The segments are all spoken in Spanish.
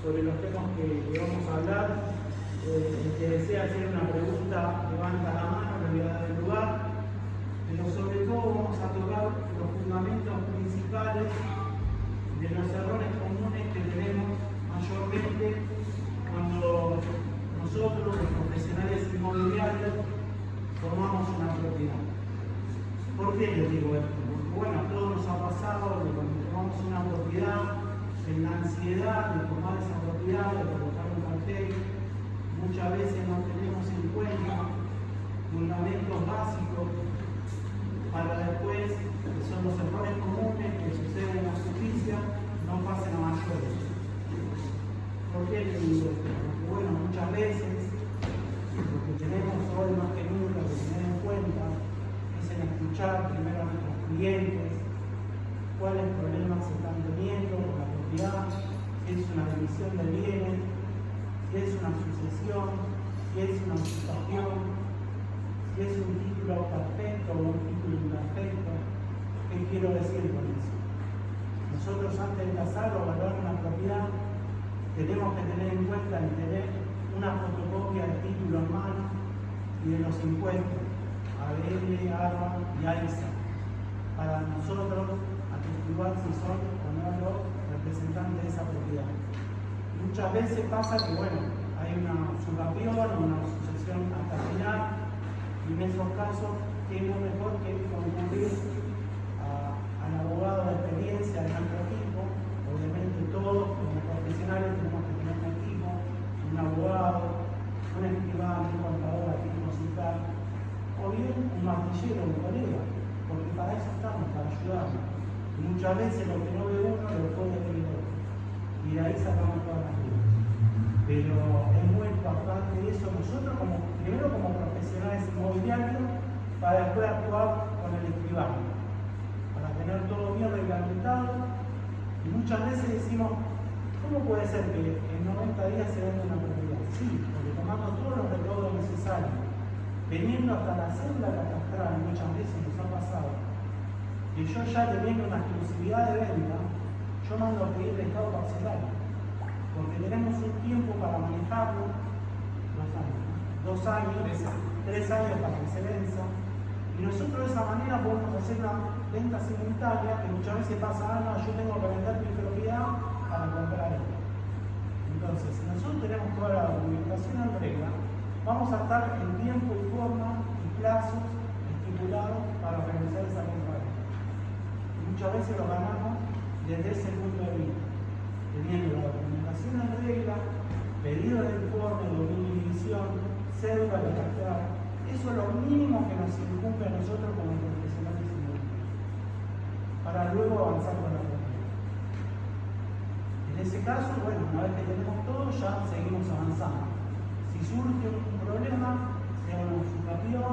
sobre los temas que vamos a hablar. El que desea hacer una pregunta, levanta la mano, le voy a dar el lugar. Pero sobre todo vamos a tocar los fundamentos principales de los errores comunes que tenemos mayormente cuando nosotros, los profesionales inmobiliarios, formamos una propiedad. ¿Por qué les digo esto? Porque bueno, a todos nos ha pasado que cuando formamos una propiedad, en la ansiedad de formar esa propiedad, de colocar un cartel, muchas veces no tenemos en cuenta fundamentos básicos para después, que son los errores comunes que suceden en la justicia, no pasen a mayores. ¿Por qué les digo esto? Porque bueno, muchas veces lo que tenemos hoy más que nunca que tener en cuenta es en escuchar primero a nuestros clientes cuáles problemas se están teniendo con la propiedad, si es una división de bienes, si es una sucesión, si es una ocupación, si es un título perfecto o un título imperfecto. ¿Qué quiero decir con eso? Nosotros antes de casar o valorar una propiedad tenemos que tener en cuenta el tener una fotocopia del título en mano y de los impuestos, ABL, ARBA y AISA, para nosotros atestiguar si son o no los representantes de esa propiedad. Muchas veces pasa que, bueno, hay una sucapión o una sucesión hasta final, y en esos casos, ¿qué es lo mejor que concurrir al abogado de experiencia de nuestro equipo? Obviamente todos como profesionales tenemos que tener un equipo, un abogado, un escribano, un contador, aquí musical, o bien un martillero, un colega, porque para eso estamos, para ayudarnos. Y muchas veces lo que no ve uno lo puede ver el otro, y de ahí sacamos todas las dudas. Pero es muy importante eso, nosotros primero como profesionales inmobiliarios, para después actuar con el escribano, para tener todo bien reglamentado. Y muchas veces decimos, ¿cómo puede ser que en 90 días se venda una propiedad? Sí, porque tomando todos los recaudos necesarios, teniendo hasta la cédula catastral, muchas veces nos ha pasado, que yo ya teniendo una exclusividad de venta, yo mando a pedir el estado parcelario, porque tenemos un tiempo para manejarlo, 2 años, 3 años para que se venza, y nosotros de esa manera podemos hacer una venta simultánea, que muchas veces pasa, no, yo tengo que vender mi propiedad para comprar esto. Entonces, si nosotros tenemos toda la documentación en regla, vamos a estar en tiempo y forma y plazos estipulados para realizar esa compra. Muchas veces lo ganamos desde ese punto de vista, teniendo la documentación en regla, pedido de informe, dominio y división, cédula de catastral. Eso es lo mínimo que nos incumbe a nosotros como profesionales inmobiliarios, para luego avanzar con la propiedad. En ese caso, bueno, una vez que tenemos todo, ya seguimos avanzando. Si surge un problema, sea una usurpación,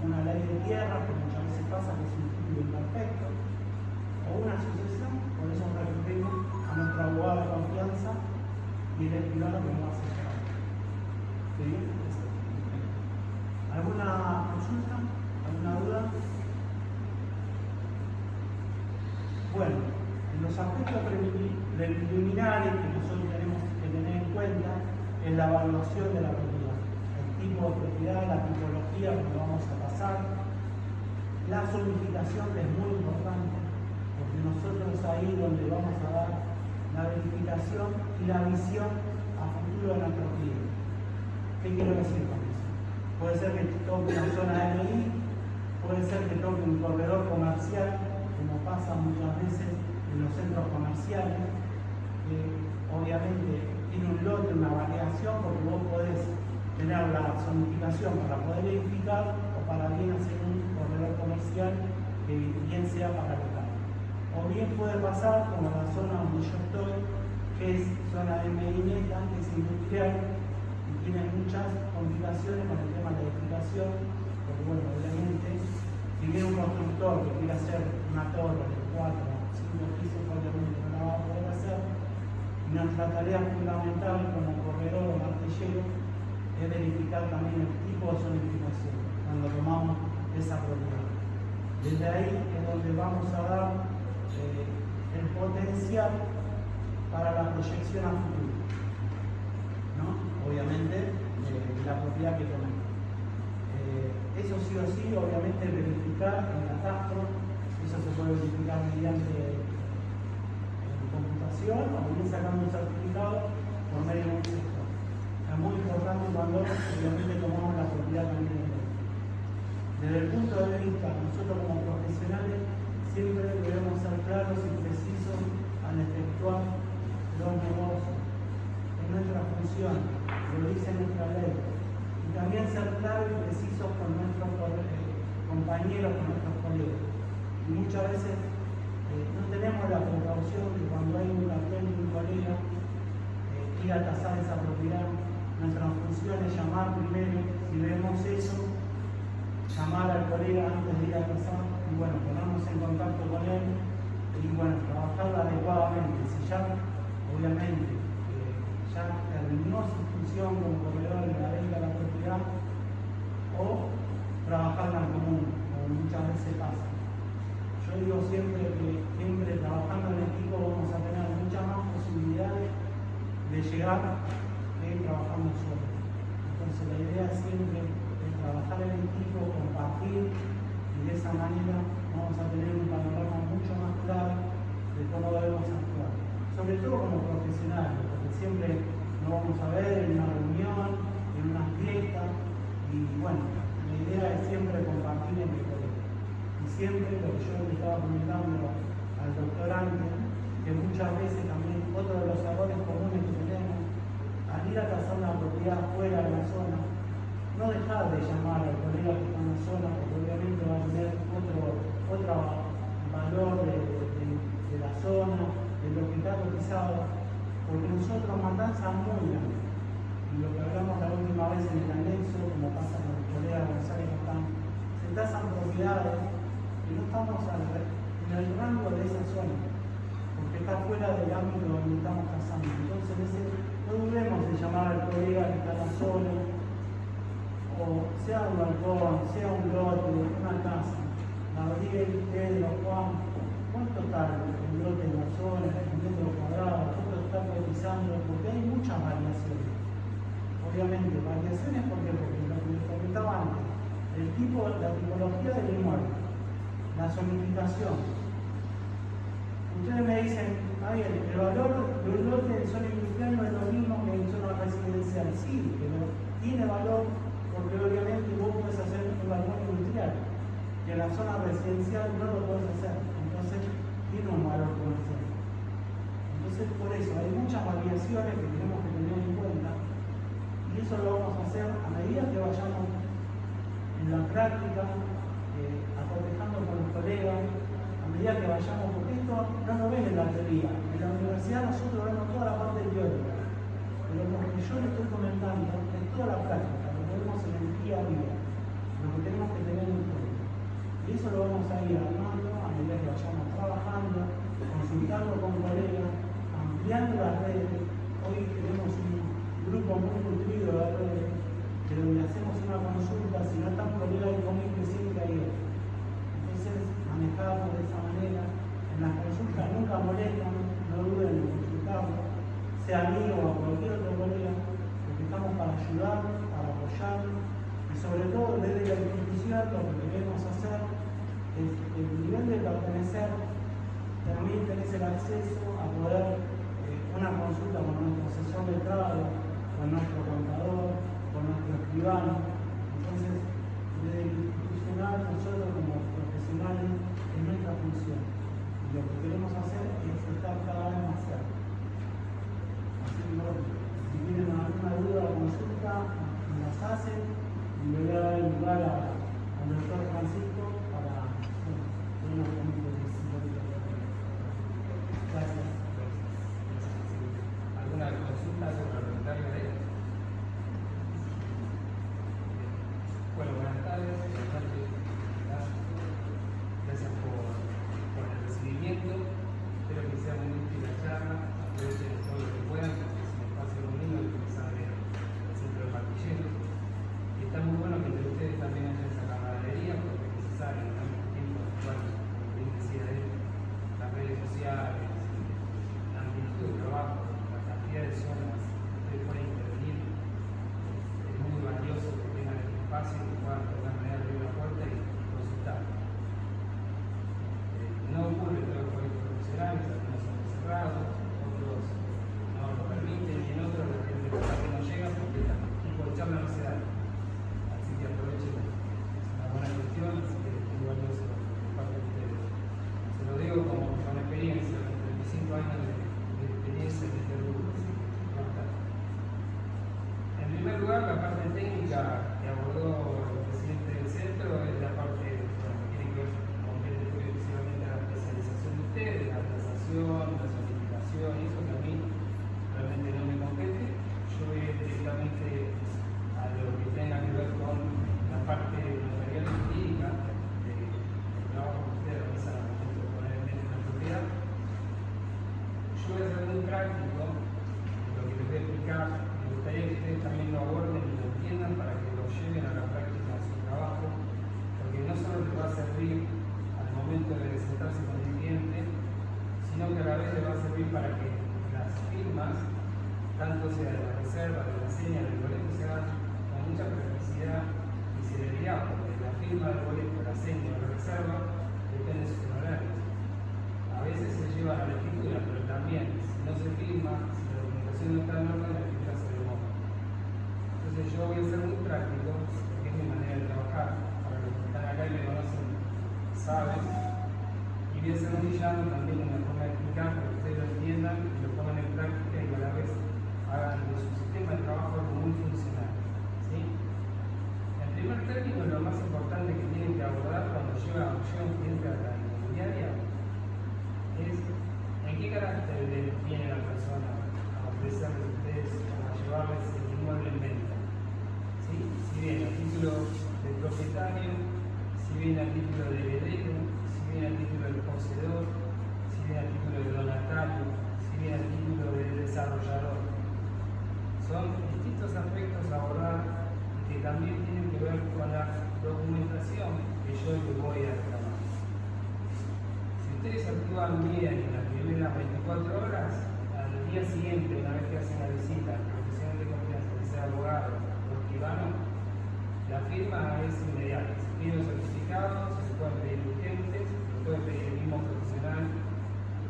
una ley de tierra, que muchas veces pasa que es un título imperfecto, o una sucesión, por eso recurrimos a nuestro abogado de confianza y el escribano que nos va a asesorar. ¿Sí? ¿Alguna consulta? ¿Alguna duda? Bueno, en los aspectos preliminares que nosotros tenemos que tener en cuenta es la evaluación de la propiedad, el tipo de propiedad, la tipología que vamos a pasar, la zonificación, que es muy importante, porque nosotros es ahí donde vamos a dar la verificación y la visión a futuro de nuestro cliente. ¿Qué quiero decir con eso? Puede ser que toque una zona MI, puede ser que toque un corredor comercial, como pasa muchas veces en los centros comerciales, que obviamente tiene un lote, una variación, porque vos podés tener la zonificación para poder edificar o para bien hacer un corredor comercial que bien sea para local. O bien puede pasar como la zona donde yo estoy, que es zona de Medineta, que es industrial, y tiene muchas complicaciones con el tema de la edificación, porque bueno, obviamente, si viene un constructor que quiere hacer una torre de 4 o 5 pisos, obviamente no la va a poder hacer. Y nuestra tarea fundamental como corredor o martillero es verificar también el tipo de zonificación cuando tomamos esa propiedad. Desde ahí es donde vamos a dar el potencial para la proyección a futuro. obviamente, de la propiedad que tenemos. Eso sí o sí, obviamente, verificar en catastro, eso se puede verificar mediante computación o bien sacando un certificado por medio de un gestor. Es muy importante cuando obviamente tomamos la propiedad también. Desde el punto de vista, nosotros como profesionales siempre debemos ser claros y precisos al efectuar los negocios. Es nuestra función, lo dice nuestra ley. Y también ser claros y precisos con nuestros compañeros, con nuestros colegas. Y muchas veces no tenemos la precaución de cuando hay un cartel de un colega ir a tasar esa propiedad. Nuestra función es llamar primero, si vemos eso, llamar al colega antes de ir a tasar y bueno, ponernos en contacto con él y bueno, trabajarla adecuadamente. Si ya, obviamente, ya terminó su función como corredor en la venta de la propiedad o trabajarla en común, como muchas veces pasa. Yo digo siempre que siempre trabajando en equipo vamos a tener muchas más posibilidades de llegar que trabajando solo. Entonces la idea siempre es trabajar en equipo, compartir y de esa manera vamos a tener un panorama mucho más claro de cómo debemos actuar. Sobre todo como profesionales, porque siempre nos vamos a ver en una reunión, en una fiesta y bueno, la idea es siempre compartir entre colegas. Y siempre lo que yo le estaba comentando al doctor Ángel, que muchas veces también otro de los errores comunes que tenemos, al ir a tasar una propiedad fuera de la zona, no dejar de llamar al colega que está en la zona, porque obviamente va a tener otro valor de la zona, de lo que está cotizado, porque nosotros matanzas muy grandes. Y lo que hablamos la última vez en el anexo, como pasa con el colega González Catán, se tasan propiedades que no estamos en el rango de esa zona, porque está fuera del ámbito donde estamos tasando. Entonces, no dudemos de llamar al colega que está en la zona, o sea un balcón, sea un lote, una casa. Gabriel, Pedro, Juan, ¿cuánto está el lote en la zona, el metro cuadrado? ¿Cuánto está cotizando? Porque hay muchas variaciones. Obviamente, variaciones porque lo que les comentaba antes, el tipo, la tipología del inmueble, la zonificación. Ustedes me dicen, el valor de un lote en zona industrial no es lo mismo que en zona residencial. Sí, pero tiene valor porque obviamente vos podés hacer un balcón industrial, que en la zona residencial no lo podés hacer. Entonces, tiene un valor comercial. Entonces, por eso, hay muchas variaciones que tenemos que tener en cuenta. Y eso lo vamos a hacer a medida que vayamos en la práctica, acotejando con los colegas, a medida que vayamos, porque esto no lo ven en la teoría. En la universidad nosotros vemos toda la parte teórica, pero lo que yo les estoy comentando es toda la práctica, lo que vemos en el día a día, lo que tenemos que tener en cuenta. Y eso lo vamos a ir armando a medida que vayamos trabajando, consultando con colegas, ampliando las redes. Hoy tenemos un grupo muy nutrido de redes, que donde hacemos una consulta, si no están colegas y conmigo siempre hay otro. Entonces, manejamos de esa manera. En las consultas nunca molestan, no duden en consultarlo, sea amigo o cualquier otro colega, porque estamos para ayudar, para apoyar, y sobre todo desde la institución lo que queremos hacer es el nivel de pertenecer, también tenés el acceso a poder una consulta con nuestro asesor letrado, con nuestro contador, con nuestro escribano. Entonces, desde el institucional, nosotros como profesionales, es nuestra función. Y lo que queremos hacer es estar cada vez más cerca. Así que, bueno, si tienen alguna duda o consulta, me las hacen y le voy a dar el lugar al doctor Francisco para una comunicación. Gracias. ¿Alguna consulta sobre el comentario de él? Bueno, buenas tardes. Gracias por el recibimiento. Espero que sea muy útil la charla. Aprovechen todo lo que puedan, porque es un espacio muy lindo que utilizar el centro de Martilleros. Y está muy bueno que entre ustedes también haya esa camaradería, porque es necesario. firma del boleto, la seña o la reserva, depende de sus honorarios. A veces se lleva a la escritura, pero también, si no se firma, si la documentación no está en orden, la escritura se demora. Entonces yo voy a ser muy práctico, porque es mi manera de trabajar. Para los que están acá y me conocen, saben. Y voy a ser muy llano también en la forma de explicar, para que ustedes lo entiendan y lo pongan en práctica y a la vez hagan de su sistema de trabajo algo muy funcional. ¿Sí? En primer término, lo más importante que tienen que abordar cuando llega un cliente a la inmobiliaria es en qué carácter viene la persona a ofrecerles a ustedes o a llevarles el inmueble en venta. ¿Sí? Si viene a título de propietario, si viene a título de heredero, si viene a título de poseedor, si viene a título de donatario, si viene a título de desarrollador. Son distintos aspectos a abordar y que también tienen que ver con la documentación que yo les voy a reclamar. Si ustedes actúan bien en las primeras 24 horas, al día siguiente, una vez que hacen la visita al profesional de confianza, que sea abogado o escribano, la firma es inmediata. Si piden un certificado, se pueden pedir urgentes, lo pueden pedir el mismo profesional,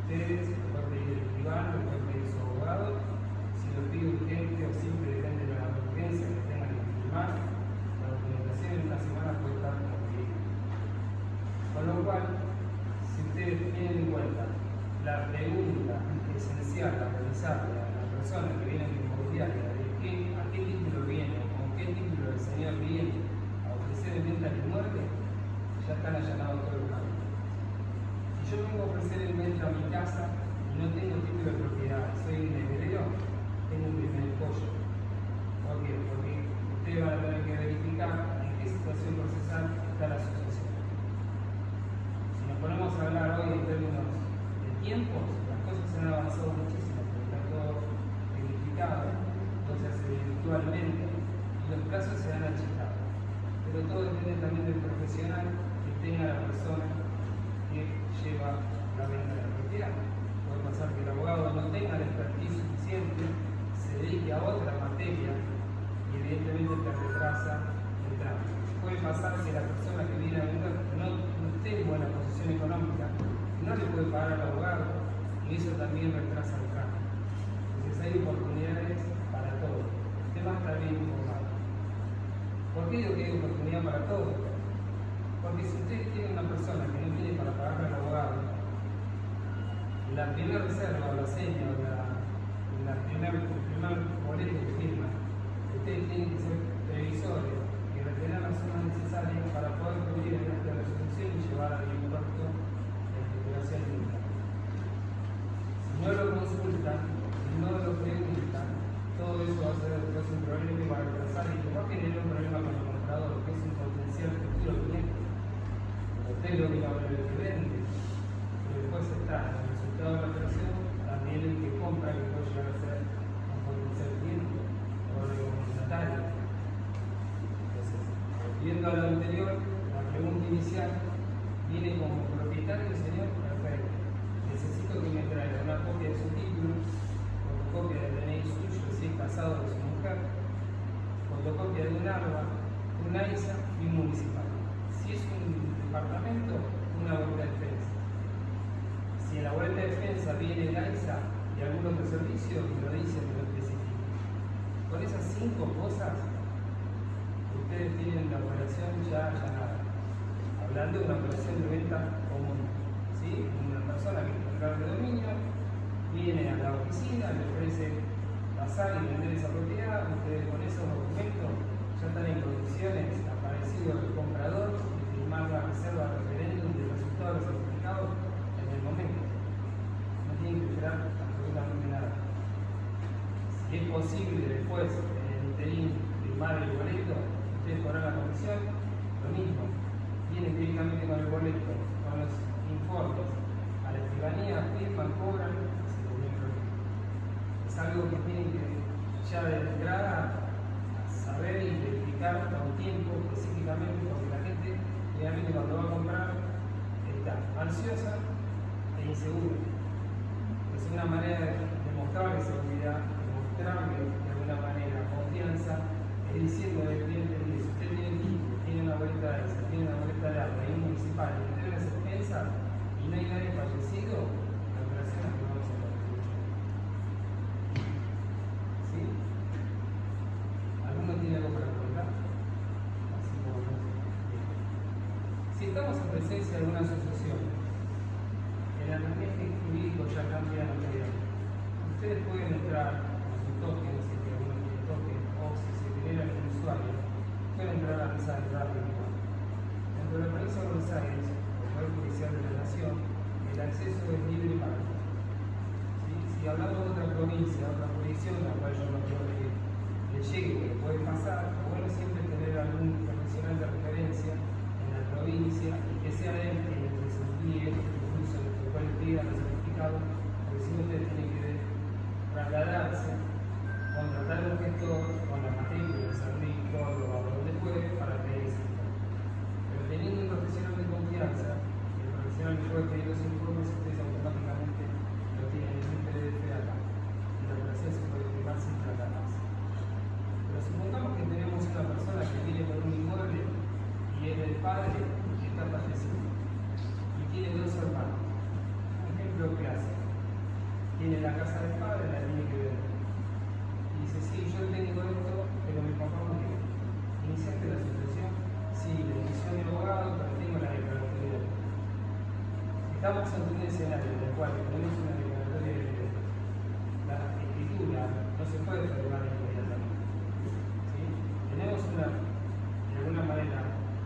ustedes, lo pueden pedir el escribano, lo pueden pedir su abogado. Si lo pide urgente o simple, depende de la urgencia que tengan que firmar, la documentación en una semana puede estar concluida. Con lo cual, si ustedes tienen en cuenta la pregunta esencial a realizarle a la persona que viene a la inmobiliaria de a qué título viene, con qué título el señor viene a ofrecer en venta el inmueble, ya están allanados todo el camino. Si yo vengo a ofrecer en venta mi casa y no tengo título de propiedad, soy un heredero, tengo un primer pollo. ¿Por qué? Porque ustedes van a tener que verificar en qué situación procesal está la sucesión. Si nos ponemos a hablar hoy en términos de tiempos, las cosas se han avanzado muchísimo, porque está todo verificado, todo se hace virtualmente y los plazos se han achicado. Pero todo depende también del profesional que tenga la persona que lleva la venta de la propiedad. Puede pasar que el abogado no tenga la expertise suficiente, se dedique a otra materia y evidentemente te retrasa el trámite. Puede pasar que la persona que viene a vender no esté en buena posición económica, no le puede pagar al abogado y eso también retrasa el trámite. Entonces hay oportunidades para todos. El tema está bien informado. ¿Por qué digo que hay oportunidad para todos? Porque si ustedes tienen una persona que no tiene para pagarle al abogado, la primera reserva o la seña o el primer boleto que firman, ustedes tienen que ser previsores y retener las sumas necesarias para poder cubrir el gasto de resolución y llevar al impuesto de especulación interna. Si no lo consultan, si no lo preguntan, todo eso va a ser después un problema y va a retrasar y va a generar un problema con el comprador, que es un potencial futuro cliente. Usted lo que va a ver el que vende, pero después está en el resultado de la operación, también el que compra, que puede llegar a ser un potencial cliente o el comunitario. Entonces, volviendo a lo anterior, la pregunta inicial viene como propietario, señor, perfecto. Necesito que me traiga una copia de su título, fotocopia del DNI suyo, si es casado de su mujer, fotocopia de un ARBA, un AISA y un municipal. Si es un departamento, una boleta de defensa. Si en la boleta de defensa viene el AISA y algún otro servicio, me lo dice, me lo especifica. Con esas 5 cosas, ustedes tienen la operación ya allanada. Hablando de una operación de venta común. ¿Sí? Una persona que titular de dominio viene a la oficina, le ofrece pasar y vender esa propiedad, ustedes con esos documentos ya están en condiciones, aparecido el comprador, de firmar la reserva de referéndum del resultado del certificado en el momento. No tienen que esperar absolutamente nada. Si es posible después, en el interín, firmar el boleto, ustedes cobran la comisión, lo mismo. Vienen directamente con el boleto, con los informes, a la escribanía, firman, cobran, se termina el proyecto. Es algo que tienen que ya de entrada saber y verificar con tiempo específicamente, porque la gente realmente cuando va a comprar está ansiosa e insegura. Es una manera de mostrarle seguridad, de mostrarle de alguna manera confianza, es diciendo al cliente, si usted tiene título, tiene una boleta de esa, tiene una empresa y no hay nadie fallecido, la operación es que vamos a la ¿sí? ¿Alguno tiene algo para contar? Así como no. Si estamos en presencia de una asociación, el andamiaje jurídico ya cambia la realidad. Ustedes pueden entrar con su token, si es que alguno tiene token, o si se genera el usuario, pueden entrar a la mesa de entrada virtual. Dentro de la provincia de Buenos Aires, el Poder Judicial de la Nación, el acceso es libre para todos. ¿Sí? Si hablamos de otra provincia, otra jurisdicción, a la cual yo no creo que le llegue, que puede pasar, es bueno siempre tener algún profesional de referencia en la provincia y que sea él quien les envíe, incluso el cual pida los certificados, porque si no ustedes tienen que trasladarse, contratar un gestor con la matrícula, San Luis, Córdoba, o donde fuere, para pedir ese informe. Pero teniendo un profesional de confianza, el profesional que puede pedir los informes, ustedes automáticamente lo tienen en un PDF acá. Y la operación se puede firmar sin trasladarse. Pero supongamos que tenemos una persona que viene por un inmueble y es el padre que está fallecido y tiene dos hermanos. Un ejemplo clásico. Tiene la casa del padre, la tiene que vender. Y dice, sí, yo tengo esto, pero mi papá murió. Iniciaste la sucesión, sí, le inició mi abogado, pero tengo la declaratoria de herencia. Estamos ante un escenario en el cual tenemos una declaratoria de herencia. La escritura no se puede firmar inmediatamente. ¿Sí? Tenemos de alguna manera,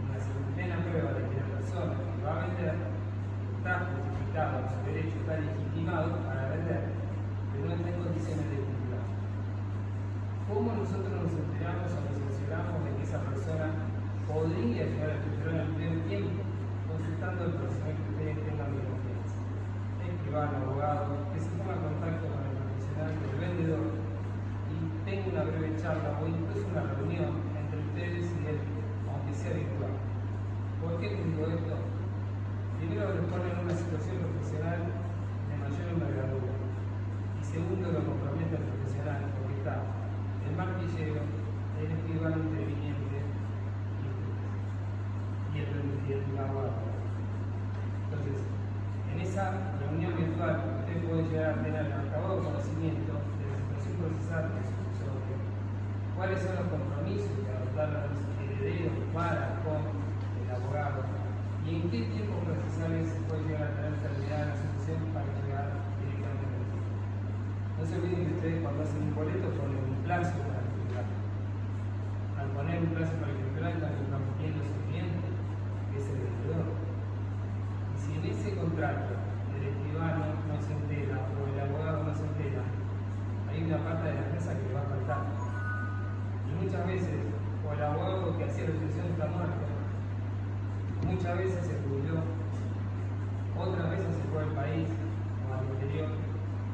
una plena prueba de que la persona que va a vender está justificado, su derecho está legitimado para vender, pero no está en condiciones de comprar. ¿Cómo nosotros nos enteramos o nos aseguramos de que esa persona podría llegar a estructurar en el primer tiempo? Consultando al profesional que ustedes tengan de confianza. Escribano, abogado, que se ponga en contacto con el profesional, con el vendedor, y tenga una breve charla o incluso una reunión entre ustedes y él, aunque sea virtual. ¿Por qué les digo esto? Primero, los pone en una situación profesional de mayor envergadura. Y segundo, lo compromete al profesional, porque está el martillero, el escribano interviniente y el abogado. Entonces, en esa reunión virtual, usted puede llegar a tener el acabado conocimiento de la situación procesal que sucede, cuáles son los compromisos que adoptaron los herederos para con el abogado, y en qué tiempos procesales se puede llegar a tener terminada la sucesión para llegar directamente al título. No se olviden que ustedes cuando hacen un boleto ponen un plazo para el titular. Al poner un plazo para el titular están comprometiendo a su cliente, que es el vendedor. Y si en ese contrato el escribano no se entera o el abogado no se entera, hay una parte de la empresa que le va a faltar. Y muchas veces, o el abogado que hacía la sucesión está muerto, muchas veces se jubiló, otras veces se fue al país o al interior,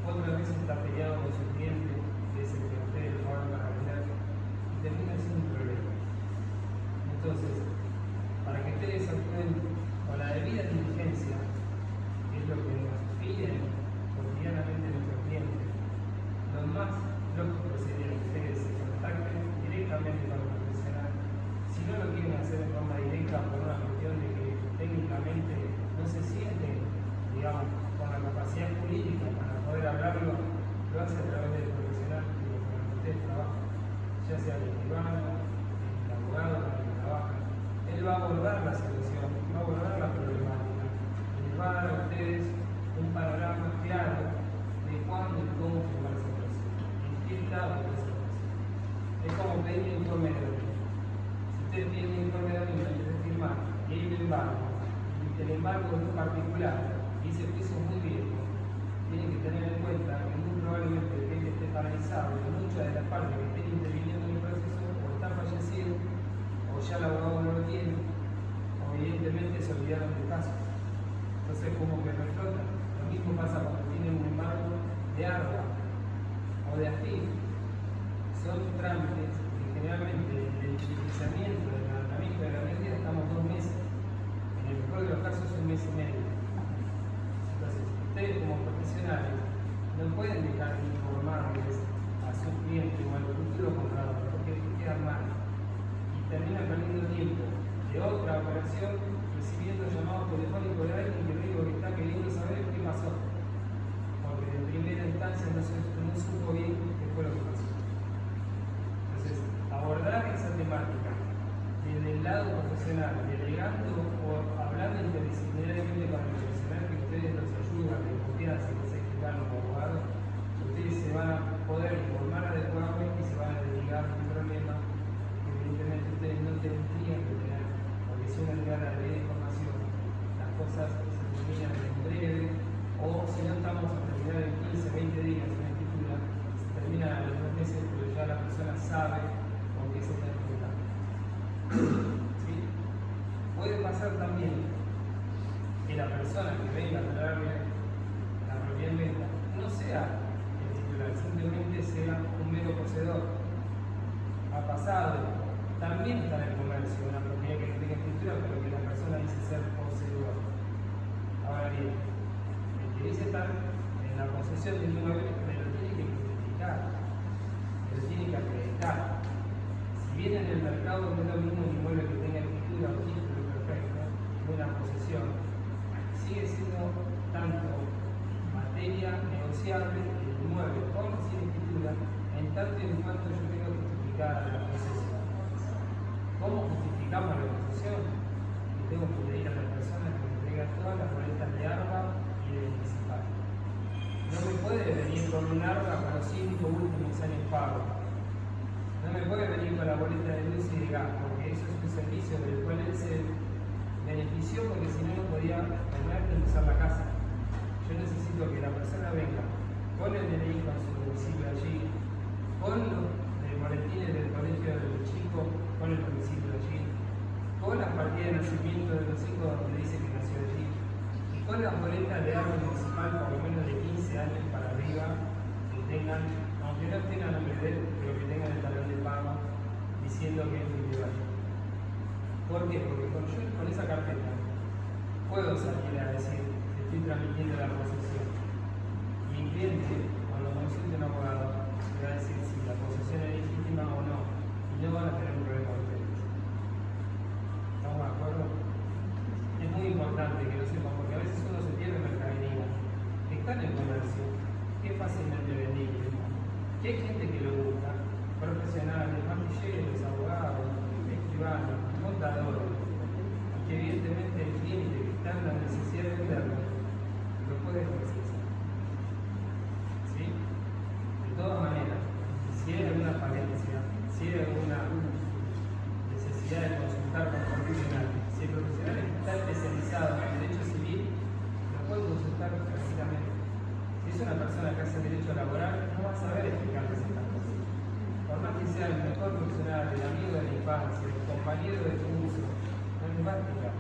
otras veces está peleado con su cliente, que es el que ustedes lo van para vender, y termina siendo un problema. Entonces, para que ustedes actúen con la debida diligencia, que es lo que nos piden cotidianamente nuestros clientes, lo más lógico sería que ustedes se contacten directamente con el profesional. Si no lo quieren hacer de forma directa por una cuestión de que técnicamente no se sienten, digamos, con la capacidad jurídica para poder hablarlo, lo hace a través del profesional con el que ustedes trabajan, ya sea el escribano, el abogado con el que trabajan. Él va a abordar la situación, va a abordar la problemática, y les va a dar a ustedes un panorama claro de cuándo y cómo firmar esa operación, en qué estado de esa operación. Es como pedir un informe de dominio. Si ustedes piden un informe de dominio y les firman, y hay un embargo, y el embargo es un particular, y ese piso es muy viejo, tienen que tener en cuenta que muy probablemente el que esté paralizado, y muchas de las partes que estén interviniendo en el proceso o están fallecidos, o ya el abogado no lo tiene, o evidentemente se olvidaron del caso. Entonces como que reflotan. Lo mismo pasa cuando tienen un embargo de agua o de afín. Son trámites que generalmente el utilizamiento del tratamiento de la medida estamos 2 meses. En el mejor de los casos 1 mes y medio. Entonces, ustedes como profesionales no pueden dejar de informarles a sus clientes o a los futuros compradores porque quedan mal. Y terminan perdiendo tiempo de otra operación recibiendo llamados telefónicos de alguien que llegar a la ley de información, las cosas se terminan en breve, o si no estamos a terminar en 15, 20 días una escritura, se termina a los 2 meses, pero ya la persona sabe con qué se está enfrentando. ¿Sí? Puede pasar también que la persona que venga a traerle la propiedad en venta no sea el titular, simplemente sea un mero poseedor. Ha pasado, también está en el comercio una propiedad que no tenga escritura, pero que la persona dice ser poseedor. Ahora bien, el que dice estar en la posesión de un inmueble, me lo tiene que justificar, me lo tiene que acreditar. Si viene en el mercado, no es lo mismo un inmueble que tenga escritura o título perfecto, una posesión, sigue siendo tanto materia negociable el inmueble con o sin escritura, en tanto y en cuanto yo tengo justificada la posesión. ¿Cómo justificamos la posesión? Y tengo que pedir a la persona que me entregue todas las boletas de ARBA y de municipal. No me puede venir con un ARBA con los 5 últimos años pagos. No me puede venir con la boleta de luz y de gas, porque eso es un servicio del cual él se benefició, porque si no, no podía tener que usar la casa. Yo necesito que la persona venga con el DNI, con su domicilio allí, con los boletines del colegio del chico, con el domicilio allí, con las partidas de nacimiento de los hijos donde dice que nació allí, y con las boletas de árbol municipal por lo menos de 15 años para arriba, que tengan, aunque no tengan nombre de él, pero que tengan el talón de pago diciendo que es individual. ¿Por qué? Porque yo con esa carpeta puedo salir a decir que estoy transmitiendo la posesión. Y mi cliente, cuando consulte a un abogado, le va a decir si la posesión es legítima o no, y no van a tener un problema con ustedes. ¿Estamos de acuerdo? Es muy importante que lo sepan, porque a veces uno se pierde en mercadería. Está en el comercio, que es fácilmente vendible, que hay gente que lo busca, profesionales, martilleros, abogados, escribanos, contadores, y que evidentemente el cliente que está en la necesidad de venderlo lo puede precisar. ¿Sí? De todas maneras, si hay alguna falencia, si hay alguna necesidad de consultar con profesionales, si el profesional está especializado en derecho civil, lo puede consultar tranquilamente. Si es una persona que hace derecho laboral, no va a saber explicarles estas cosas. Por más que sea el mejor profesional, el amigo de la infancia, el compañero de tu uso, no les va a explicar.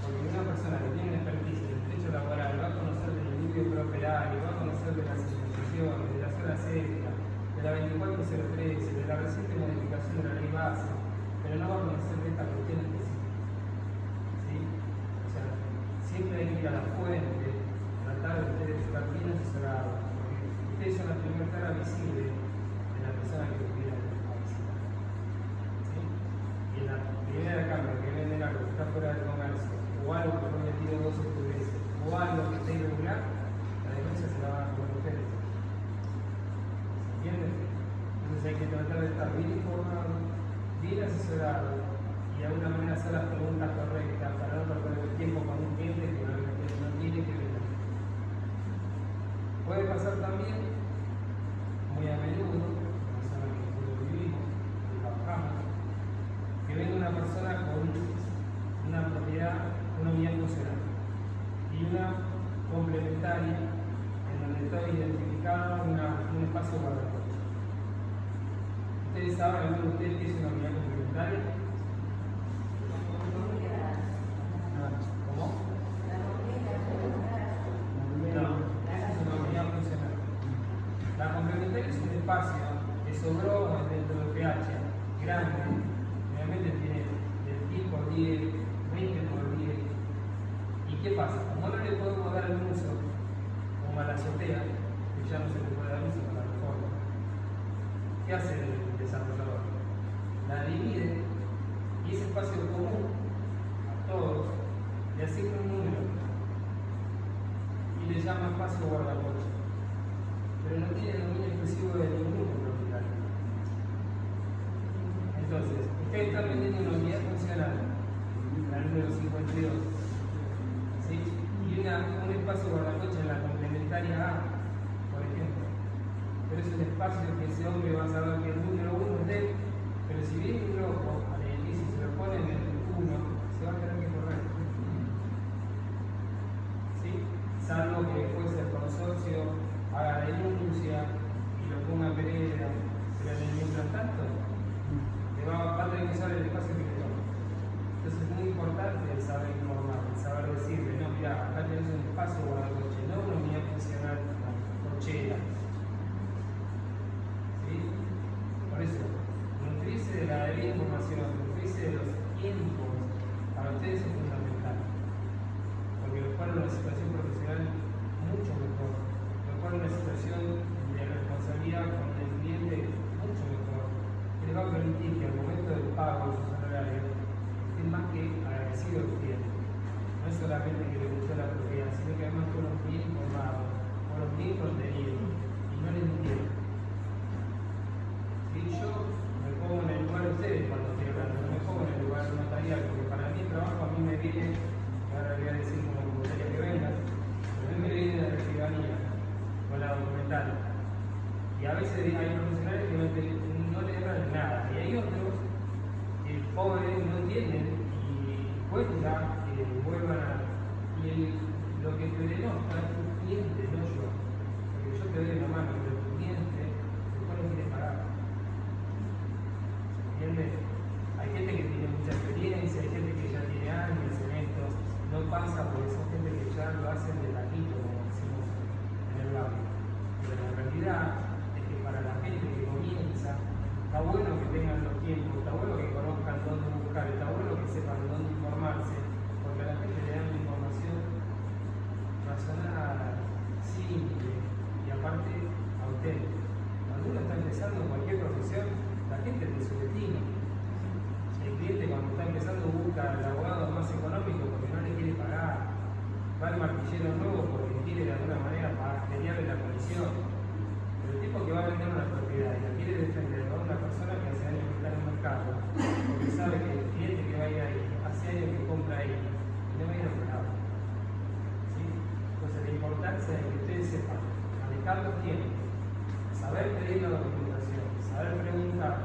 Porque una persona que tiene una experticia en el derecho laboral va a conocer del equilibrio prooperario, va a conocer de las instituciones, de las horas éticas, de la 24013, de la reciente modificación de la ley base, pero no va a conocer de esta cuestión específica. ¿Sí? O sea, siempre hay que ir a la fuente, tratar de ustedes estar bien asesorados, porque ustedes son la primera cara visible de la persona que viene a visitar. ¿Sí? Y en la primera cámara que venden algo que está fuera del comercio, o algo que fue metido 12 veces, o algo que está irregular, la denuncia se la van a comer ustedes. ¿Se entiende? Entonces hay que tratar de estar bien informado, bien asesorado, y de alguna manera hacer las preguntas correctas para no perder el tiempo con un cliente que no tiene que vender. Puede pasar también, muy a menudo, en la zona que nosotros vivimos, que trabajamos, que venga una persona con una propiedad, una unidad funcional y una complementaria en donde está identificado un espacio guardacoche. ¿Ustedes saben, alguno de ustedes, qué es una unidad complementaria? ¿Cómo? No, es una unidad funcional. La complementaria es un espacio que sobró dentro del PH, grande, realmente tiene del 10 por 10, 20 por 10. ¿Y qué pasa? Como no le podemos dar el uso como a la azotea, que ya no se le puede dar uso con la reforma, ¿qué hace el desarrollador? La divide y ese espacio común a todos le asigna un número y le llama espacio guardacoche, pero no tiene dominio exclusivo de ningún propietario. Entonces, ustedes están vendiendo una unidad funcional, la número 52, ¿sí? Y un espacio guardacoche en la complementaria A, por ejemplo. Pero es un espacio que ese hombre va a saber que el número 1 es de él, pero si viene un loco al edificio y se lo pone en el 1, se va a tener que correr. veces hay profesionales que no le erran nada, y hay otros que pobres no entienden y cuesta que vuelvan a. Lo que te denota es tu cliente, no yo. Porque yo te doy la mano, pero tu cliente después no quiere pagar. ¿Entiendes? Hay gente que tiene mucha experiencia, hay gente que ya tiene años en esto, no pasa porque son gente que ya lo hacen de taquito, como decimos en el barrio. Pero la realidad es que para la gente que comienza, está bueno que tengan los tiempos, está bueno que conozcan dónde buscar, está bueno que sepan dónde informarse, porque a la gente le dan información razonada, simple y aparte auténtica. Cuando uno está empezando en cualquier profesión, la gente te subestima. El cliente cuando está empezando busca al abogado más económico porque no le quiere pagar. Va al martillero nuevo porque quiere de alguna manera pelearle la comisión. Pero el tipo que va a vender una propiedad y la quiere defender a una persona que hace años que está en el mercado, porque sabe que el cliente que va a ir ahí hace años que compra ahí y no va a ir a otro lado. ¿Sí? Entonces la importancia de que ustedes sepan manejar los tiempos, saber pedir la documentación, saber preguntar,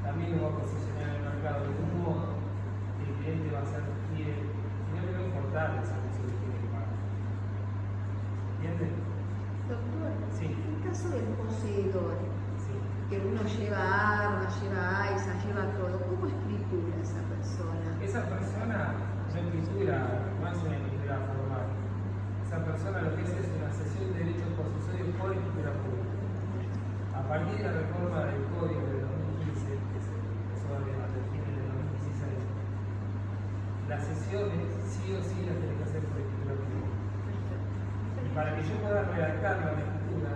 también lo va a posicionar en el mercado de un modo que el cliente va a ser fiel y no le va a importar el servicio que tiene que pagar. ¿Entiendes? Doctor, Sí. en caso del poseedor, Sí. que uno lleva armas, lleva AISA, lleva todo, ¿cómo escritura esa persona? Esa persona no escritura, no hace una escritura formal. Esa persona lo que es una cesión de derechos posesorios por escritura pública. A partir de la reforma del Código de 2015, que se empezó a debatir en el 2016, las sesiones sí o sí las tenés que hacer por escritura pública. Y para que yo pueda redactar la escritura,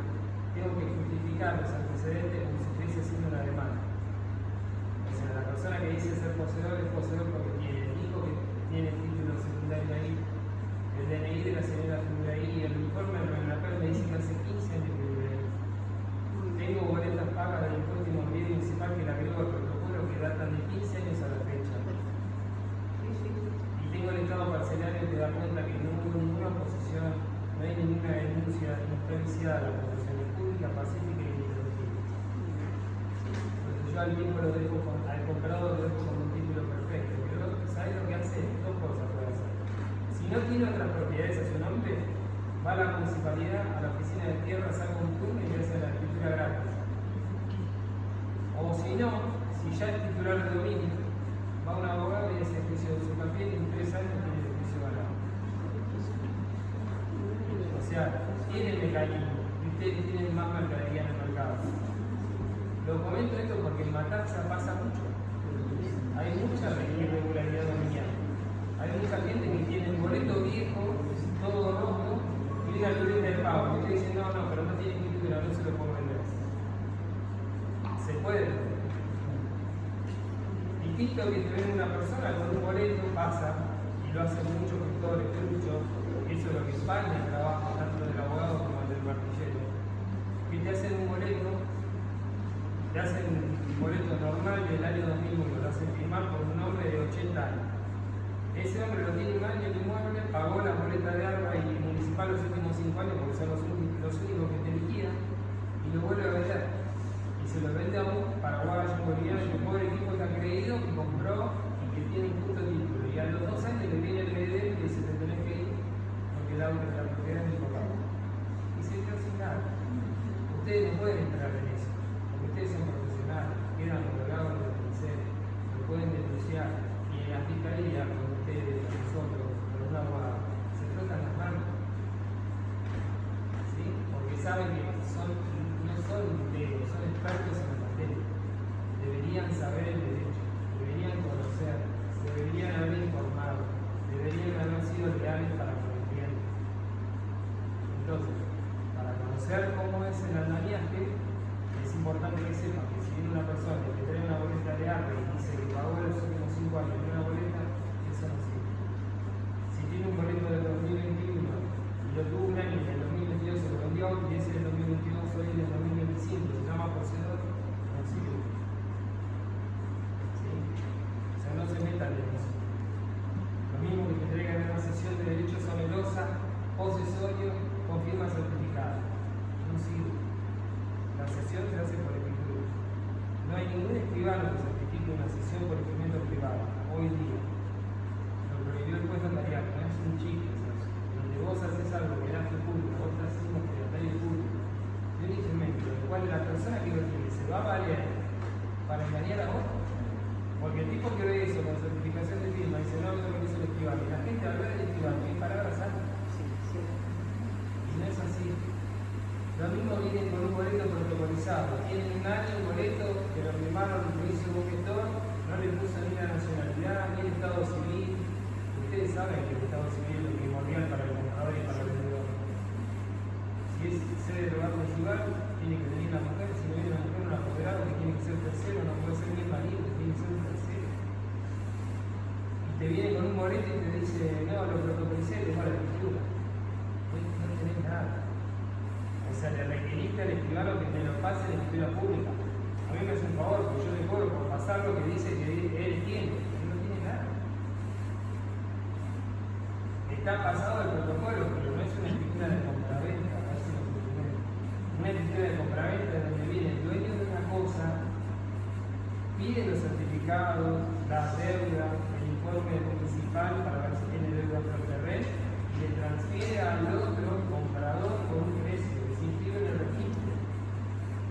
tengo que justificar los antecedentes como si estuviese haciendo una demanda. O sea, la persona que dice ser poseedor es poseedor porque tiene el hijo que tiene el título secundario ahí, el DNI de la señora figura ahí, y el informe en la cual me dice que hace 15 años que vive ahí. Tengo boletas pagas del impuesto inmobiliario municipal que la agregó al protocolo que datan de 15 años a la fecha. Y tengo el estado parcelario que da cuenta que no hubo ninguna oposición, no hay ninguna denuncia, no está viciada la posesión pública, pacífica y ininterrumpible. Entonces yo al mismo lo dejo al comprador lo dejo con un título perfecto. Pero ¿sabes lo que hace? Dos cosas puede hacer. Si no tiene otras propiedades a su nombre, va a la municipalidad, a la oficina de tierra, saca un turno y le hace la escritura gratis. O si no, si ya es titular de dominio, va a un abogado y hace juicio de usucapión y en 3 años tiene el juicio ganado. O sea, tiene el mecanismo y ustedes tienen más mercadería en el mercado. Lo comento esto porque en Matanza pasa mucho. Hay mucha irregularidad dominial. Hay mucha gente que tiene el boleto viejo, todo roto, y viene al cliente de pago. Y usted dice, no, pero no tiene escritura, no se lo puedo vender. Se puede. Distinto que te ven una persona con un boleto, pasa, y lo hacen muchos gestores, muchos, y eso es lo que empaña el trabajo tanto del abogado como del martillero. Que te hacen un boleto, te hacen un boleto normal del año 2001, lo hacen firmar por un hombre de 80 años. Ese hombre lo tiene un año en inmueble, pagó la boleta de arma y municipal los últimos 5 años porque son los únicos que te liquidan y lo vuelve a vender. Y se lo vende a un paraguayo, boliviano, un pobre equipo que ha creído, que compró y que tiene un punto título. Y a los 2 años le viene el BD y le dice: te tenés que ir porque el auto de la propiedad es mi papá. Y se quedó sin nada. Ustedes no pueden entrar en eso, porque ustedes son profesionales, quedan colgados en los pinceles, lo pueden denunciar. Y en la fiscalía, con ustedes, con nosotros, con un abogado, se frotan las manos. ¿Sí? Porque saben que no son integros, son expertos en la materia. Deberían saber el derecho, deberían conocer, deberían haber informado, deberían haber sido leales para con el cliente. Entonces, para conocer cómo es el andamiaje, es importante que sepan que si viene una persona que trae una boleta de arma y dice que pagó los últimos 5 años en una boleta, eso no sirve. Si tiene un boleto del 2021 y lo tuvo un año y en el 2022 se lo vendió y ese del 2021 certificado. Tiene un año boleto que lo firmaron, lo hizo un gestor, no le puso ni la nacionalidad, ni el estado civil. Ustedes saben que el estado civil es lo primordial para el comprador y para el vendedor. Si es sede del hogar conjugal, tiene que venir la mujer. Si no viene la mujer, un apoderado que tiene que ser tercero, no puede ser ni el marido, tiene que ser un tercero. Y te viene con un boleto y te dice, no, lo protocolicé, te va la escritura. No tenés nada. O sea, le requeriste al escribano que te lo pase en la escritura pública. A mí me hace un favor, porque yo le cobro por pasar lo que dice que él tiene. Él no tiene nada. Está pasado el protocolo, pero no es una escritura de compraventa. Una escritura de compraventa donde viene el dueño de una cosa, pide los certificados, las deudas, el informe municipal para ver si tiene deuda por terreno y le transfiere al otro comprador por un precio. En el registro,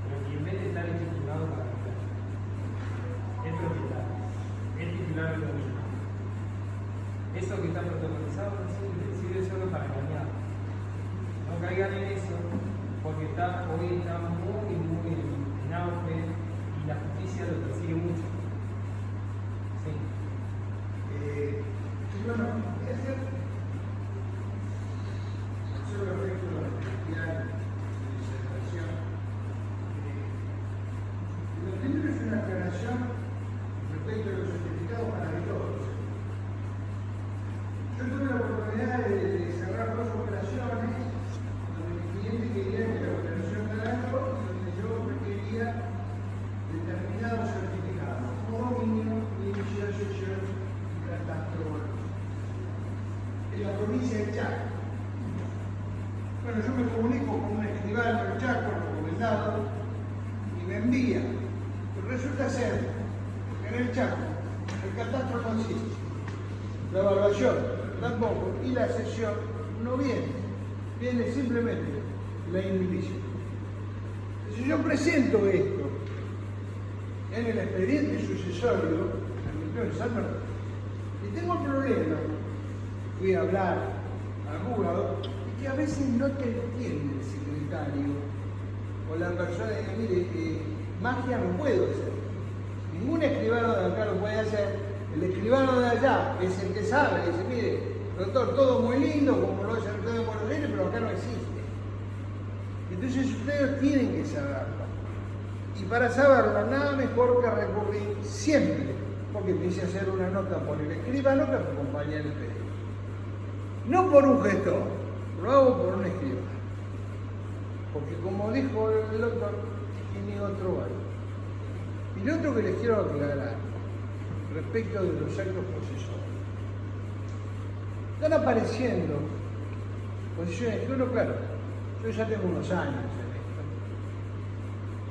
pero que en vez de estar legitimado para comprar, es propietario, es titular del dominio. Eso que está protocolizado no sirve solo para engañar. No caigan en eso, porque hoy estamos muy en auge y la justicia lo persigue mucho. Sí. Bueno, solo respecto a la actividad. Lo primero es una aclaración respecto a los certificados maravillosos. Yo tuve la oportunidad de cerrar dos operaciones donde mi cliente quería que la operación ganara y donde yo requería determinados certificados, como dominio, inicio de asociación y catastro en la provincia de Chaco. Bueno, yo me comunico con un escribano del Chaco, recomendado, y me envía. Pero resulta ser que en el Chaco el catastro no existe, la evaluación tampoco, y la cesión no viene simplemente la indivisión. Si yo presento esto en el expediente sucesorio, en San Bernardo, y tengo problema, fui a hablar al juzgado, y que a veces no te entiende el secretario o la persona que mire, magia no puedo hacer. Ningún escribano de acá lo puede hacer. El escribano de allá es el que sabe, dice, mire, doctor, todo muy lindo, como lo hace el doctor de Buenos Aires, pero acá no existe. Entonces ustedes tienen que saberlo. Y para saberlo, nada mejor que recurrir siempre, porque me hice hacer una nota por el escribano que acompaña el pedido. No por un gestor, lo hago por un escribano. Porque como dijo el doctor, tiene otro valor. Y lo otro que les quiero aclarar, respecto de los actos procesores. Están apareciendo posiciones que uno, claro, yo ya tengo unos años en esto,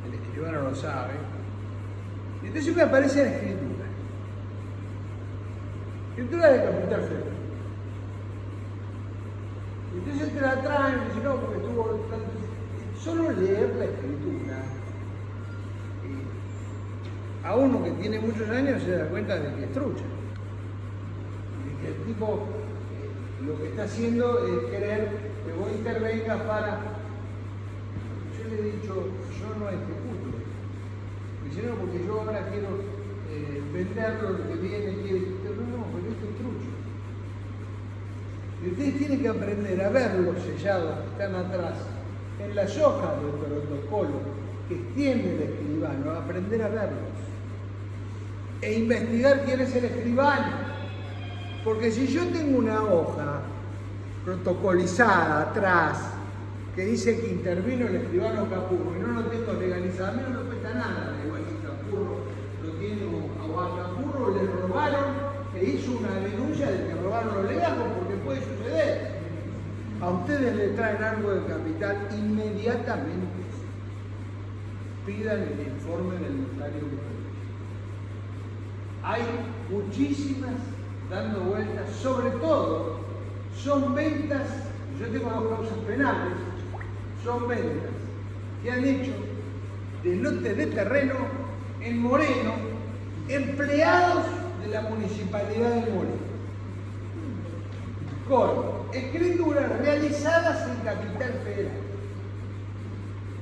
el escribano lo sabe, y entonces me aparecen escrituras. Escrituras de capital federal. Y entonces te la traen y dicen, no, porque tuvo tanto. Solo leer la escritura, a uno que tiene muchos años se da cuenta de que es trucha. Y que el tipo lo que está haciendo es querer que vos intervengas para. Yo le he dicho, yo no ejecuto. Dice, no, porque yo ahora quiero venderlo, lo que viene, no, pero esto es trucho. Y ustedes tienen que aprender a ver los sellados que están atrás, en las hojas del protocolo que tiene el escribano, a aprender a verlos. E investigar quién es el escribano. Porque si yo tengo una hoja protocolizada atrás que dice que intervino el escribano Capurro y no lo tengo legalizado, a mí no me cuesta nada de igual si Capurro lo tiene o a Capurro le robaron e hizo una denuncia de que robaron los legajos, porque puede suceder. A ustedes les traen algo de capital, inmediatamente pidan el informe del notario que hay muchísimas dando vueltas, sobre todo son ventas, yo tengo dos causas penales, son ventas que han hecho de lotes de terreno en Moreno, empleados de la municipalidad de Moreno, con escrituras realizadas en Capital Federal,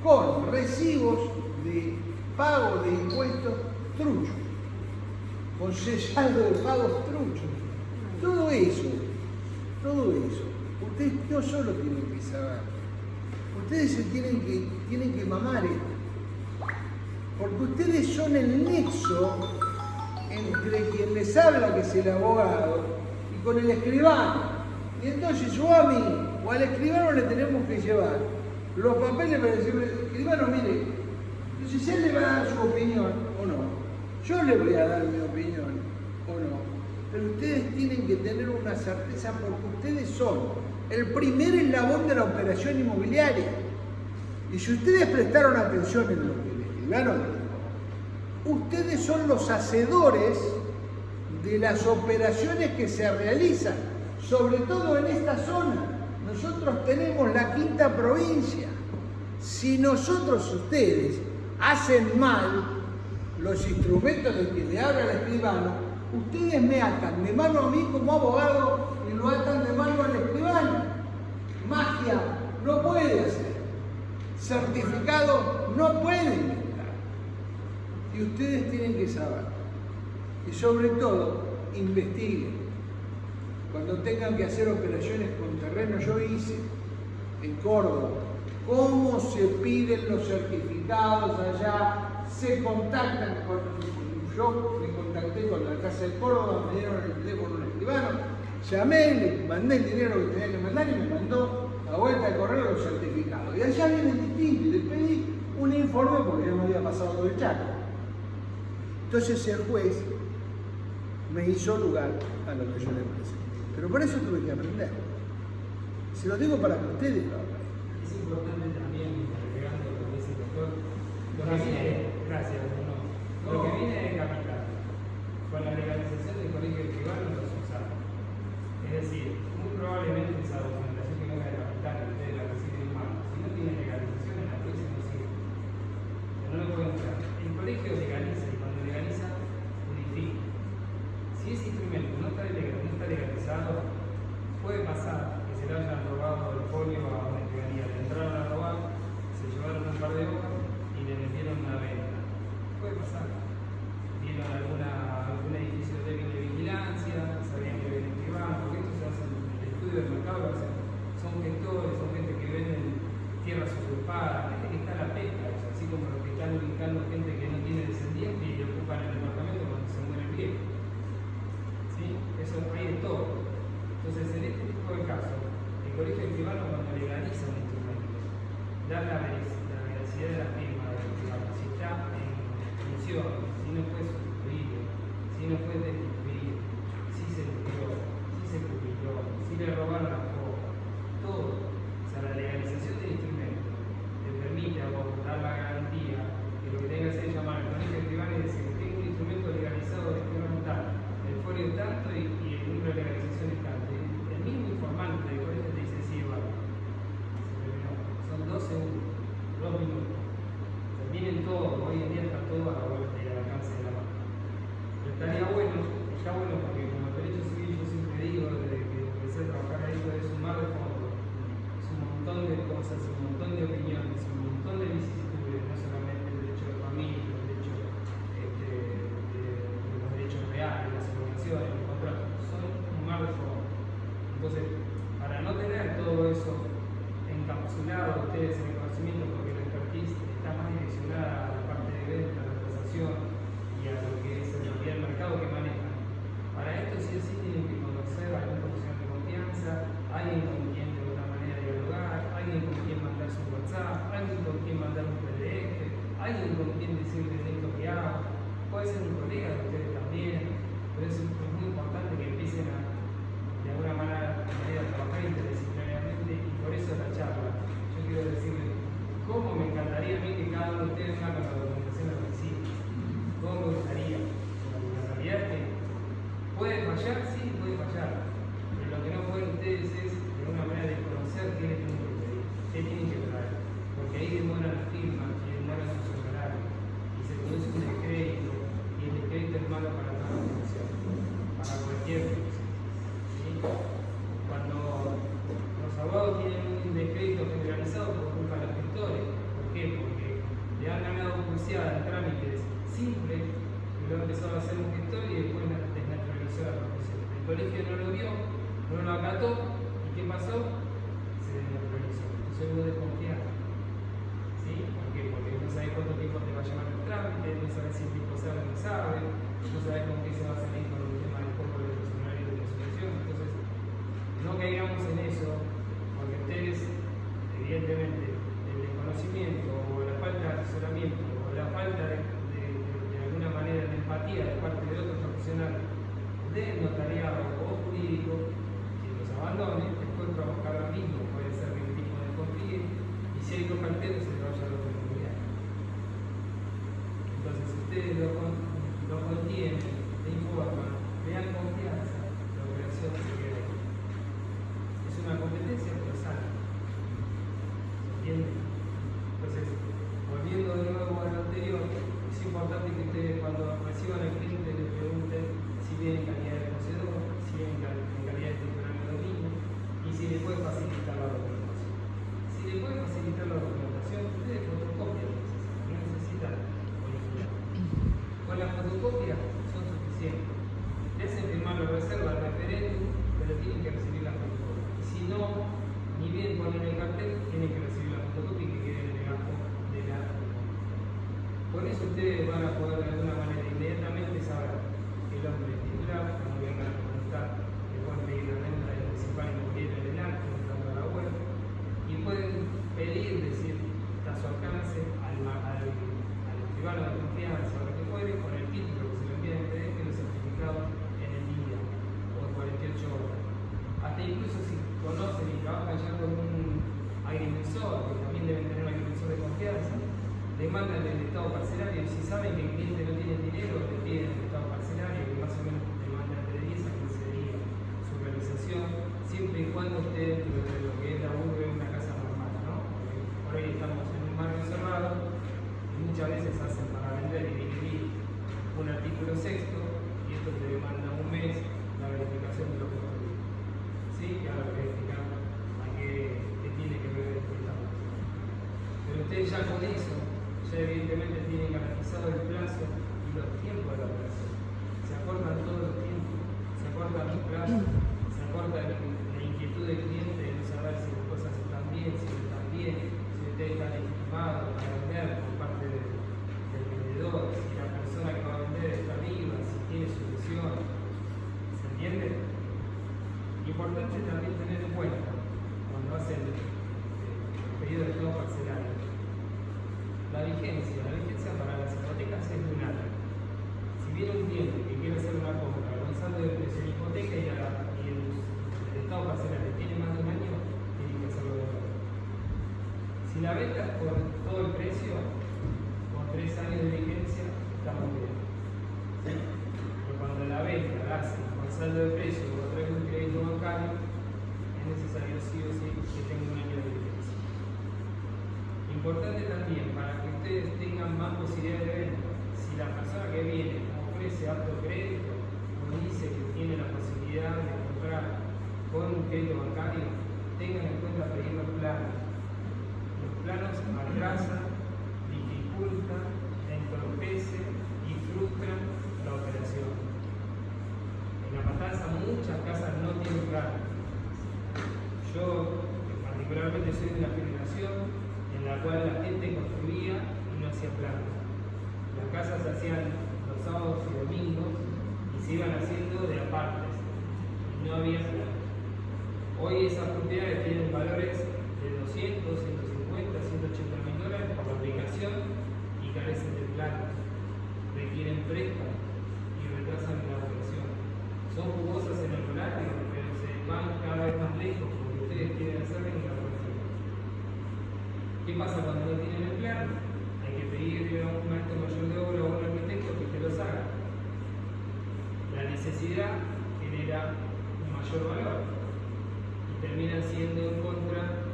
con recibos de de pago de impuestos truchos, con sellado de pagos truchos. Todo eso, ustedes no solo tienen que saber, ustedes se tienen que mamar esto, porque ustedes son el nexo entre quien les habla, que es el abogado, y con el escribano. Y entonces o a mí o al escribano le tenemos que llevar los papeles para decirle, escribano, mire, entonces él le va a dar su opinión o no, yo le voy a dar mi opinión o no, pero ustedes tienen que tener una certeza porque ustedes son el primer eslabón de la operación inmobiliaria. Y si ustedes prestaron atención en lo que el escribano dijo, ustedes son los hacedores de las operaciones que se realizan, sobre todo en esta zona. Nosotros tenemos la quinta provincia. Si ustedes hacen mal los instrumentos de que le habla el escribano, ustedes me atan de mano a mí como abogado y lo atan de mano al escribano. Magia no puede hacer. Certificado no puede inventar. Y ustedes tienen que saber. Y sobre todo, investiguen. Cuando tengan que hacer operaciones con terreno, yo hice en Córdoba, cómo se piden los certificados allá, se contactan con... Yo me contacté con la Casa de Córdoba, me dieron el teléfono un escribano, llamé, le mandé el dinero que tenía que mandar y me mandó a vuelta de correo los certificados. Y allá vienen distintos y le pedí un informe porque ya me había pasado todo el chaco. Entonces el juez me hizo lugar a lo que yo le presenté. Pero por eso tuve que aprender. Se lo digo para que ustedes lo aprendan. Es importante también, agregando lo que dice el doctor, lo que viene, gracias, no, lo que viene de capital, con la legalización del colegio privado no se usaba. Es decir, muy probablemente esa documentación que venga de capital, ustedes la reciben en mano, si no tiene legalización en la provincia no sirve. Pero no lo pueden entrar. El colegio legaliza y cuando legaliza, unifica. Si ese instrumento no está legalizado, puede pasar que se le hayan robado el folio a una escribanía, le entraron a robar, se llevaron un par de hojas y le metieron una venta. Puede pasar. Vieron algún edificio débil de vigilancia, sabían que había un escribano, porque esto se hace en el estudio del mercado, son gestores, son gente que venden tierras usurpadas, gente que está a la pesca, así como los que están ubicando gente que no tiene descendiente y le ocupan el departamento cuando se muere el viejo. ¿Sí? Eso hay de todo. Entonces, en este tipo de casos, el colegio escribano cuando legaliza un instrumento, da la veracidad de la firma del escribano, si está en función, si no fue sustituido, si no fue destituido, si se murió, si se jubiló, si le robaron la foto, todo. O sea, la legalización del instrumento te permite a vos dar la garantía que lo que tengas que llamar al colegio escribano y decir, tengo un instrumento legalizado de escribano tal, el folio es tanto y el número de legalización es tanto. El mismo informante del colegio te dice, sí, vale. Se terminó. Son 2 segundos, 2 minutos. Terminen todo, hoy en día está todo a la vuelta y al alcance de la mano. Pero estaría bueno, porque como el derecho civil yo siempre digo, desde que empecé a trabajar ahí, es un mar de fondo. Es un montón de cosas, un montón de opiniones, un montón de vicisitudes, no solamente el derecho de familia, el derecho de los derechos reales, las obligaciones, los contratos, son un mar de fondo. Entonces, para no tener todo eso encapsulado ustedes en el conocimiento, porque la expertise está más direccionada a la parte de venta, a la tasación y a lo que es el mercado que manejan. Para esto sí o sí tienen que conocer a algún profesional de confianza, alguien con quien de alguna manera dialogar, alguien con quien mandar su WhatsApp, alguien con quien mandar un PDF, alguien con quien decirle esto que hago. Puede ser un colega de ustedes también, pero es muy importante que empiecen a de alguna manera trabajar interdisciplinariamente y por eso la charla. Yo quiero decirles cómo me encantaría a mí que cada uno de ustedes haga la documentación al principio. ¿Cómo me gustaría? La realidad es que puede fallar, sí, puede fallar. Pero lo que no pueden ustedes es de alguna manera desconocer qué les tienen que pedir, qué tienen que traer. Porque ahí demoran las firmas y demoran sus honorarios. Y se produce un descrédito y el descrédito colegio no lo vio, no lo acató, ¿y qué pasó? Se desnaturalizó. Entonces vos desconfiás. ¿Sí? ¿Por qué? Porque no sabes cuánto tiempo te va a llevar el trámite, no sabes si el tipo sabe o no sabe, no sabes con qué se va a salir con el tema del cobro de los honorarios de conciliación. Entonces, no caigamos en eso, porque ustedes, evidentemente, el desconocimiento o la falta de asesoramiento o la falta de alguna manera de empatía de parte de otro profesional del notariado o jurídico, que los abandone, después provocar lo mismo, puede ser que el tipo desconfíe y si hay dos carteros se le vaya a la otra comunidad. Entonces, si ustedes lo contienen, le informan, le dan confianza, la operación se queda ahí. Es una competencia pero sana. ¿Se entiende? Entonces, volviendo de nuevo a lo anterior, es importante que ustedes cuando reciban al cliente le pregunten si viene en calidad de poseedor, si viene en calidad de titular de dominio y si le puede facilitar la documentación. Si le puede facilitar la documentación, ustedes fotocopian, no necesitan original. Con las fotocopias son suficientes. Le hacen firmar la reserva al referéndum, pero tienen que recibir la fotocopia. Si no, ni bien ponen el cartel, tienen que recibir la fotocopia y que quede en el legajo de la fotocopia. Con eso ustedes van a poder de alguna manera inmediatamente saber que el hombre es titular, cuando vengan a preguntar, le pueden pedir la renta del principal inmobiliario en el acto, entrando a la web, y pueden pedir, decir, está a su alcance al escribano de confianza o lo que fuere, con el título que se lo envía en PDF y los certificados en el día o en 48 horas. Hasta incluso si conocen y trabajan ya con un agrimensor, que también deben tener un agrimensor de confianza, le mandan el estado parcelario y si saben que el cliente no tiene dinero, le piden el estado parcelario que más o menos le mandan de 10 a 15 días su realización, siempre y cuando esté dentro de lo que es la urbe de una casa normal, ¿no? Porque por ahí estamos en un barrio cerrado y muchas veces hacen para vender y dividir un artículo sexto y esto te demanda un mes la verificación de los construidos. ¿Sí? Que ahora voy a explicar a qué tiene que ver esto. Pero ustedes ya con eso, ya evidentemente tienen garantizado el plazo y los tiempos de la operación. Se acortan todos los tiempos, se acortan los plazos, se acorta la inquietud del cliente de no saber si las cosas están bien, si no están bien, si ustedes están legitimados para vender por parte del vendedor, si la persona que va a vender está viva, si tiene solución. ¿Se entiende? Importante también tener en cuenta cuando hacen el pedido de estado parcelario. La vigencia para las hipotecas es de un año. Si viene un cliente que quiere hacer una compra con saldo de precio en hipoteca y el estado parcelario tiene más de un año, tiene que hacerlo de nuevo. Si la venta es por todo el precio, con 3 años de vigencia, estamos bien. ¿Sí? Pero cuando la venta la hacen con saldo de precio o a través de un crédito bancario, es necesario sí o sí que tenga un año de vigencia. Importante también, para que ustedes tengan más posibilidades de venta, si la persona que viene ofrece alto crédito o dice que tiene la posibilidad de comprar con un crédito bancario, tengan en cuenta pedir los planos. Los planos atrasan, dificultan, entorpecen y frustran la operación. En La Matanza muchas casas no tienen planos. Yo particularmente soy de una generación en la cual la gente construía y no hacía planos. Las casas se hacían los sábados y domingos y se iban haciendo de apartes. Y no había planos. Hoy esas propiedades tienen valores de 200, 150, 180 mil dólares por la aplicación y carecen de planos. Requieren préstamos y retrasan la operación. Son jugosas en el horario, pero se van cada vez más lejos porque ustedes quieren hacerlo en la operación. ¿Qué pasa cuando no tienen el plan? Hay que pedirle a un maestro mayor de obra o a un arquitecto que te los haga. La necesidad genera un mayor valor y termina siendo en contra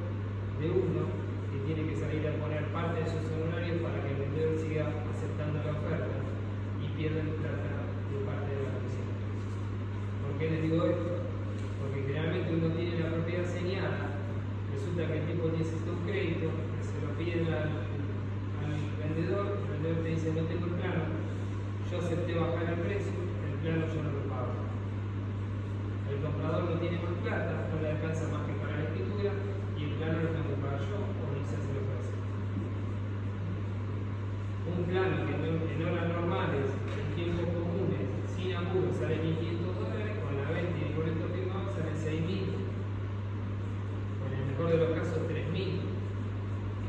de uno que tiene que salir a poner parte de sus honorarios para que el vendedor siga aceptando la oferta y pierden plata de parte de la comisión. ¿Por qué les digo esto? Porque generalmente uno tiene la propiedad señalada, resulta que el tipo necesita un crédito, se lo piden al vendedor, el vendedor te dice no tengo el plano, yo acepté bajar el precio, el plano yo no lo pago. tiene más plata, no le alcanza más que para la escritura y el plano lo tengo que pagar yo o no sé si lo puedo hacer. Un plano que en horas normales, en tiempos comunes, sin apuro, sale $1.500, con la venta y con esto firmado sale $6.000. O en el mejor de los casos $3.000.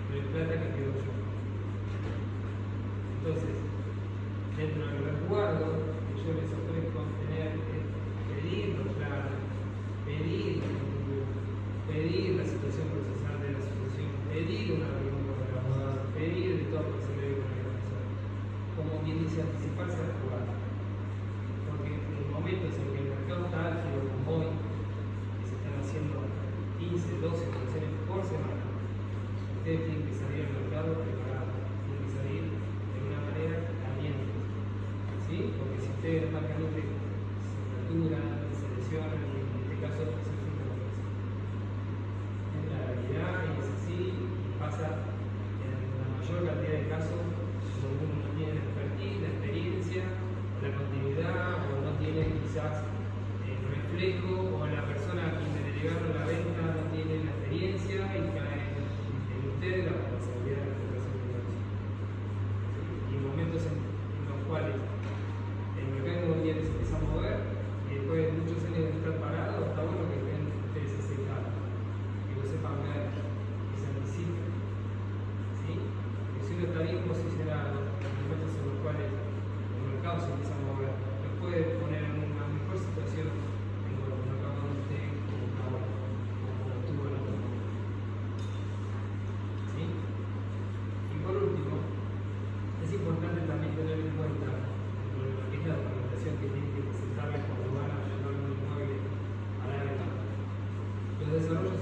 Pero es plata que quedo yo. Entonces, dentro del resguardo que yo les ofrezco tener es pedir los planos, pedir la escritura, pedir la situación procesal de la asociación, pedir una reunión con el abogado, pedir de todo lo que se debe con el profesor. Como bien dice, anticiparse a la jugada. Porque en momentos en que el mercado está álgido como hoy, que se están haciendo 15, 12 operaciones por semana, ustedes tienen que salir al mercado preparados, tienen que salir de una manera caliente. ¿Sí? Porque si ustedes están calientes, se fracturan, se lesionan y en este caso se frustran la cabeza. Es la realidad y es así, y pasa en la mayor cantidad de casos donde uno no tiene la expertise, la experiencia, o la continuidad, o no tiene quizás el reflejo, o la persona a quien le delegaron la venta no tiene la experiencia y cae en usted la responsabilidad de la explotación de negocio. Y en momentos en los cuales el mercado inmobiliario se empieza a mover y después de muchos años de estar parado, está bueno que estén ustedes aceptados, que lo sepan ver, que se anticipen. ¿Sí? Porque si uno está bien posicionado en momentos en los cuales el mercado se empieza a mover, los puede poner en una mejor situación en cuanto al mercado donde esté como está ahora, o como estuvo en otro momento. ¿Sí? Y por último, es importante también tener en cuenta dentro de lo que es la documentación que tienen que presentarles cuando van a llevar un inmueble a la venta. Los desarrollos